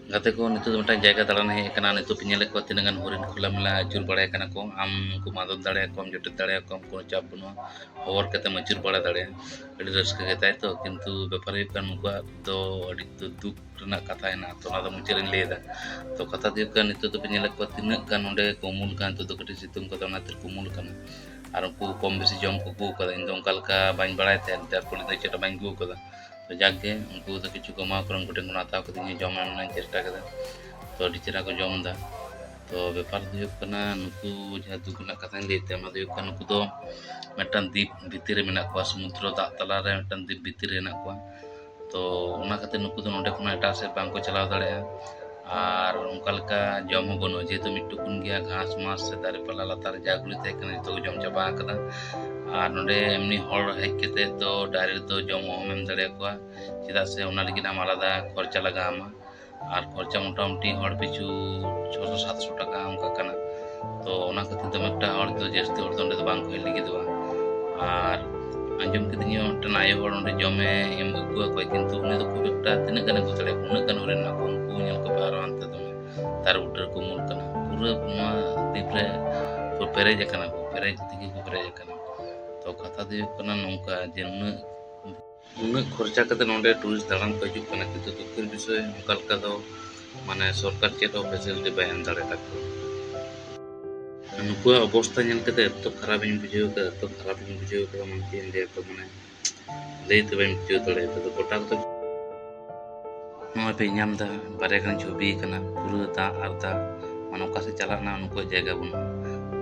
ᱜᱟᱛᱮ ᱠᱚ ᱱᱤᱛᱚᱜ ᱫᱚ ᱢᱤᱫᱴᱟᱝ ᱡᱟᱭᱜᱟ ᱫᱟᱬᱟᱱ ᱦᱮᱡ ᱟᱠᱟᱱᱟ। ᱱᱤᱛᱚᱜ ᱯᱮ ᱧᱮᱞᱮᱫ ᱠᱚᱣᱟ ᱛᱤᱱᱟᱹᱜ ᱜᱟᱱ ᱦᱚᱨᱤᱱ ᱠᱷᱩᱞᱟ ᱢᱮᱞᱟ ᱟᱹᱪᱩᱨ ᱵᱟᱲᱟᱭ ᱠᱟᱱᱟ ᱠᱚ। ᱟᱢ ᱩᱱᱠᱩ ᱟᱫᱚᱨ ᱫᱟᱲᱮᱭᱟᱠᱚᱣᱟᱢ, ᱡᱚᱴᱮᱫ ᱫᱟᱲᱮᱭᱟᱠᱚᱣᱟᱢ, ᱠᱳᱱᱳ ᱪᱟᱯ ᱵᱟᱹᱱᱩᱜᱼᱟ। ᱦᱚᱵᱚᱨ ᱠᱟᱛᱮᱢ ᱟᱹᱪᱩᱨ ᱵᱟᱲᱟ ᱫᱟᱲᱮᱭᱟᱜᱼᱟ। ᱟᱹᱰᱤ ᱨᱟᱹᱥᱠᱟᱹ ᱜᱮ ᱛᱟᱭᱛᱚ, ᱠᱤᱱᱛᱩ ᱵᱮᱯᱟᱨ ᱦᱩᱭᱩᱜ ᱠᱟᱱᱟ ᱱᱩᱠᱩᱣᱟᱜ ᱫᱚ ᱟᱹᱰᱤ ᱫᱩᱠ ᱨᱮᱱᱟᱜ ᱠᱟᱛᱷᱟ ᱦᱮᱱᱟᱜᱼᱟ। ᱛᱚ ᱚᱱᱟ ᱫᱚ ᱢᱩᱪᱟᱹᱫ ᱨᱤᱧ ᱞᱟᱹᱭᱮᱫᱟ। ᱛᱚ ᱠᱟᱛᱷᱟ ᱫᱚ ᱦᱩᱭᱩᱜ ᱠᱟᱱᱟ ᱱᱤᱛᱚᱜ ᱫᱚᱯᱮ ᱧᱮᱞᱮᱫ ᱠᱚᱣᱟ ᱛᱤᱱᱟᱹᱜ ᱜᱟᱱ ᱱᱚᱰᱮ ᱠᱚ ᱩᱢᱩᱞ ᱠᱟᱱᱟ। ᱱᱤᱛᱚᱜ ᱫᱚ ᱠᱟᱹᱴᱤᱡ ᱥᱤᱛᱩᱝ ᱠᱟᱫᱟ ᱚᱱᱟ ᱠᱷᱟᱹᱛᱤᱨ ᱠᱚ ᱩᱢᱩᱞ ᱠᱟᱱᱟ। ᱟᱨ ᱩᱱᱠᱩ ᱠᱚᱢ ᱵᱮᱥᱤ ᱡᱚᱢ ᱠᱚ ᱟᱹᱜᱩ ᱠᱟᱫᱟ। ᱤᱧ ᱫᱚ ᱚᱱᱠᱟ ᱞᱮᱠᱟ ᱵᱟᱹᱧ ᱵᱟᱲᱟᱭ ᱛᱟᱦᱮᱸᱫ, ᱡᱟᱨ ᱯᱷᱚᱞᱮ ᱫᱚ ᱪᱮᱫ ᱦᱚᱸ ᱵᱟᱹᱧ ᱟᱹᱜᱩ ᱠᱟᱫᱟ। ᱛᱚ ᱡᱟᱠᱜᱮ ᱩᱱᱠᱩ ᱫᱚ ᱠᱤᱪᱷᱩ ᱠᱚ ᱮᱢᱟ ᱠᱚ ᱠᱟᱱᱟ, ᱩᱱᱠᱩ ᱴᱷᱮᱱ ᱠᱷᱚᱱ ᱦᱟᱛᱟᱣ ᱠᱟᱛᱮ ᱤᱧ ᱡᱚᱢ ᱨᱮᱱᱟᱜ ᱤᱧ ᱪᱮᱥᱴᱟ ᱠᱮᱫᱟ। ᱛᱚ ᱟᱹᱰᱤ ᱪᱮᱦᱨᱟ ᱠᱚ ᱡᱚᱢ ᱮᱫᱟ। ᱛᱚ ᱵᱮᱯᱟᱨ ᱫᱚ ᱦᱩᱭᱩᱜ ᱠᱟᱱᱟ ᱱᱩᱠᱩ ᱡᱟᱦᱟᱸ ᱫᱩᱠ ᱨᱮᱱᱟᱜ ᱠᱟᱛᱷᱟᱧ ᱞᱟᱹᱭᱮᱫ ᱛᱟᱦᱮᱸ ᱚᱱᱟ ᱫᱚ ᱦᱩᱭᱩᱜ ᱠᱟᱱᱟ ᱱᱩᱠᱩ ᱫᱚ ᱢᱤᱫᱴᱟᱝ দ্বীᱯ ᱵᱷᱤᱛᱤᱨ ᱨᱮ ᱢᱮᱱᱟᱜ ᱠᱚᱣᱟ। ᱥᱚᱢᱩᱫᱨᱚ ᱫᱟᱜ ᱛᱟᱞᱟᱨᱮ ᱢᱤᱫᱴᱟᱝ দ্বীᱯ ᱵᱷᱤᱛᱤᱨ ᱨᱮ ᱦᱮᱱᱟᱜ ᱠᱚᱣᱟ। ᱛᱚ ᱚᱱᱟ ᱠᱷᱟᱹᱛᱤᱨ ᱱᱩᱠᱩ ᱫᱚ ᱱᱚᱰᱮ ᱠᱷᱚᱱᱟᱜ ᱮᱴᱟᱜ ᱥᱮᱫ ᱵᱟᱝᱠᱚ ᱪᱟᱞᱟᱣ ᱫᱟᱲᱮᱭᱟᱜᱼᱟ। ᱟᱨ ᱚᱱᱠᱟ ᱞᱮᱠᱟ ᱡᱚᱢ ᱦᱚᱸ ᱵᱟᱹᱱᱩᱜᱼᱟ, ᱡᱮᱦᱮᱛᱩ ᱢᱤᱫ ᱴᱩᱠᱩᱱ ᱜᱮᱭᱟ ᱜᱷᱟᱸᱥ ᱢᱟᱥ ᱥᱮ ᱫᱟᱨᱮ ᱯᱟᱞᱟ ᱞᱟᱛᱟᱨ ᱨᱮ ᱡᱟ ᱜᱩᱞᱤ ᱛᱟᱦᱮᱸ ᱠᱟᱱᱟ ᱡᱚᱛᱚ ᱠᱚ ᱡᱚᱢ ᱪᱟᱵᱟ ᱟᱠᱟᱫᱟ। ᱟᱨ ᱱᱚᱰᱮ ᱮᱢᱱᱤ ᱦᱚᱲ ᱦᱮᱡ ᱠᱟᱛᱮᱫ ᱫᱚ ᱰᱟᱭᱨᱮᱠᱴ ᱫᱚ ᱡᱚᱢ ᱚᱦᱚᱢ ᱮᱢ ᱫᱟᱲᱮᱭᱟᱠᱚᱣᱟ। ᱪᱮᱫᱟᱜ ᱥᱮ ᱚᱱᱟ ᱞᱟᱹᱜᱤᱫ ᱟᱢ ᱟᱞᱟᱫᱟ ᱠᱷᱚᱨᱪᱟ ᱞᱟᱜᱟᱣ ᱟᱢᱟ। ᱟᱨ ᱠᱷᱚᱨᱪᱟ ᱢᱚᱴᱟᱢᱩᱴᱤ ᱦᱚᱲ ᱯᱤᱪᱷᱩ 600-700 ᱴᱟᱠᱟ ᱚᱱᱠᱟ ᱠᱟᱱᱟ। ᱛᱚ ᱚᱱᱟ ᱠᱷᱟᱹᱛᱤᱨ ᱫᱚ ᱢᱤᱫᱴᱟᱝ ᱦᱚᱲ ᱫᱚ ᱡᱟᱹᱥᱛᱤ ᱦᱚᱲ ᱫᱚ ᱚᱸᱰᱮ ᱫᱚ ᱵᱟᱝᱠᱚ ᱦᱮᱡ ᱞᱟᱹᱜᱤᱫᱚᱜᱼᱟ। ᱟᱨ ᱟᱸᱡᱚᱢ ᱠᱤᱫᱟᱹᱧ ᱢᱤᱫᱴᱟᱝ ᱟᱭᱳ ᱦᱚᱲ ᱚᱸᱰᱮ ᱡᱚᱢᱮ ᱮᱢ ᱟᱹᱜᱩ ᱟᱠᱚᱣᱟᱭ, ᱠᱤᱱᱛᱩ ᱩᱱᱤ ᱫᱚ ᱠᱷᱩᱵ ᱮᱠᱴᱟ ᱛᱤᱱᱟᱹᱜ ᱜᱟᱱᱮ ᱟᱹᱜᱩ ᱫᱟᱲᱮᱭᱟᱠᱚᱣᱟ, ᱩᱱᱟᱹᱜ ᱜᱟᱱ ᱦᱚᱲ ᱢᱮᱱᱟᱜ ᱠᱚᱣᱟ। ᱩᱱᱠᱩ ᱧᱮᱞ ᱠᱚᱯᱮ ᱟᱨᱚ ᱦᱟᱱᱛᱮ ᱫᱚᱢᱮ ᱫᱟᱨᱮ ᱵᱩᱴᱟᱹ ᱨᱮᱠᱚ ᱩᱢᱩᱞ ᱠᱟᱱᱟ। ᱯᱩᱨᱟᱹ ᱱᱚᱣᱟ ᱫᱤᱯ ᱨᱮ ᱯᱮᱨᱮᱡ ᱟᱠᱟᱱᱟ ᱠᱚ, ᱯᱮᱨᱮᱡ ᱛᱮᱜᱮ ᱠᱚ ᱯᱮᱨᱮᱡ ᱟᱠᱟᱱᱟ। ᱛᱚ ᱠᱟᱛᱷᱟ ᱫᱚ ᱦᱩᱭᱩᱜ ᱠᱟᱱᱟ ᱱᱚᱝᱠᱟ ᱡᱮ ᱩᱱᱟᱹᱜ ᱠᱷᱚᱨᱪᱟ ᱠᱟᱛᱮ ᱱᱚᱰᱮ ᱴᱩᱨᱤᱥᱴ ᱫᱟᱬᱟᱱ ᱠᱚ ᱦᱤᱡᱩᱜ ᱠᱟᱱᱟ, ᱠᱤᱱᱛᱩ ᱫᱩᱠᱷᱮᱨ ᱵᱤᱥᱚᱭ ᱚᱱᱠᱟ ᱞᱮᱠᱟ ᱫᱚ ᱢᱟᱱᱮ ᱥᱚᱨᱠᱟর ᱪᱮᱫ ᱦᱚᱸ ᱯᱷᱮᱥᱮᱞᱤᱴᱤ ᱵᱟᱭ ᱮᱢ ᱫᱟᱲᱮ ᱟᱠᱚᱣᱟ। ᱱᱩᱠᱩᱣᱟᱜ ᱚᱵᱚᱥᱛᱟ ᱧᱮᱞ ᱠᱟᱛᱮ ᱮᱛᱚ ᱠᱷᱟᱨᱟᱯᱤᱧ ᱵᱩᱡᱷᱟᱹᱣ ᱠᱮᱫᱟ, ᱮᱛᱚ ᱠᱷᱟᱨᱟᱯᱤᱧ ᱵᱩᱡᱷᱟᱹᱣ ᱠᱮᱫᱟ ᱢᱟᱱᱮ ᱪᱮᱫ ᱤᱧ ᱞᱟᱹᱭᱟ, ᱛᱚ ᱢᱟᱱᱮ ᱞᱟᱹᱭᱛᱮ ᱵᱟᱹᱧ ᱵᱩᱡᱷᱟᱹᱣ ᱫᱟᱲᱮᱭᱟᱜᱼᱟ। ᱛᱚ ᱜᱚᱴᱟ ᱠᱚᱫᱚ ᱱᱚᱜᱼᱚᱭ ᱯᱮ ᱧᱟᱢ ᱮᱫᱟ ᱵᱟᱨᱭᱟ ᱜᱟᱱ ᱪᱷᱚᱵᱤ ᱠᱟᱱᱟ, ᱯᱩᱨᱟᱹ ᱫᱟᱜ ᱟᱨ ᱫᱟᱜ, ᱢᱟᱱᱮ ᱚᱠᱟ ᱥᱮᱫ ᱪᱟᱞᱟᱜ ᱨᱮᱱᱟᱜ ᱱᱩᱠᱩᱣᱟᱜ ᱡᱟᱭᱜᱟ ᱵᱟᱹᱱᱩᱜᱼᱟ।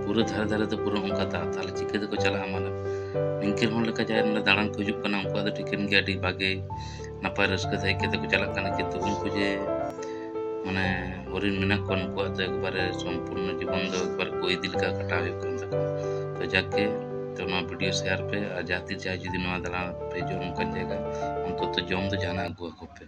ᱯᱩᱨᱟᱹ ᱫᱷᱟᱨᱮ ᱫᱷᱟᱨᱮ ᱫᱚ ᱯᱩᱨᱟᱹ ᱚᱱᱠᱟ ᱫᱟᱜ, ᱛᱟᱦᱚᱞᱮ ᱪᱤᱠᱟᱹ ᱛᱮᱠᱚ ᱪᱟᱞᱟᱜᱼᱟ ᱢᱟᱱᱮ ᱱᱤᱝᱠᱟᱹᱱ ᱦᱚᱲ ᱞᱮᱠᱟ ᱡᱟᱦᱟᱸᱭ ᱱᱚᱰᱮ ᱫᱟᱬᱟᱱ ᱠᱚ ᱦᱤᱡᱩᱜ ᱠᱟᱱᱟ ᱩᱱᱠᱩᱣᱟᱜ ᱫᱚ ᱴᱷᱤᱠᱟᱹᱱ ᱜᱮᱭᱟ, ᱟᱹᱰᱤ ᱵᱷᱟᱜᱮ ᱱᱟᱯᱟᱭ ᱨᱟᱹᱥᱠᱟᱹ ᱛᱮ ᱦᱮᱡ ᱠᱟᱛᱮ ᱠᱚ ᱪᱟᱞᱟᱜ ᱠᱟᱱᱟ। ᱠᱤᱱᱛᱩ ᱩᱱᱠᱩ ᱡᱮ ᱢᱟᱱᱮ ᱦᱚᱨᱤᱱ ᱢᱮᱱᱟᱜ ᱠᱚᱣᱟ ᱱᱩᱠᱩᱣᱟᱜ ᱫᱚ ᱮᱠᱵᱟᱨᱮ ᱥᱚᱢᱯᱩᱨᱱᱚ ᱡᱤᱵᱚᱱ ᱫᱚ ᱮᱠᱵᱟᱨ ᱠᱚᱭ ᱤᱫᱤ ᱞᱮᱠᱟ ᱠᱟᱴᱟᱣ ᱦᱩᱭᱩᱜ ᱠᱟᱱ ᱛᱟᱠᱚᱣᱟ। ᱛᱚ ᱡᱟᱠᱜᱮ ᱛᱚ ᱱᱚᱣᱟ ᱵᱷᱤᱰᱤᱭᱳ ᱥᱮᱭᱟᱨ ᱯᱮ, ᱟᱨ ᱡᱟᱦᱟᱸ ᱛᱤᱥ ᱡᱟᱦᱟᱸᱭ ᱡᱩᱫᱤ ᱱᱚᱣᱟ ᱫᱟᱬᱟᱱ ᱯᱮ ᱦᱤᱡᱩᱜᱼᱟ ᱱᱚᱝᱠᱟᱱ ᱡᱟᱭᱜᱟ, ᱚᱱᱛᱚᱛᱚ ᱡᱚᱢ ᱫᱚ ᱡᱟᱦᱟᱱᱟᱜ ᱟᱹᱜᱩ ᱟᱠᱚ ᱯᱮ।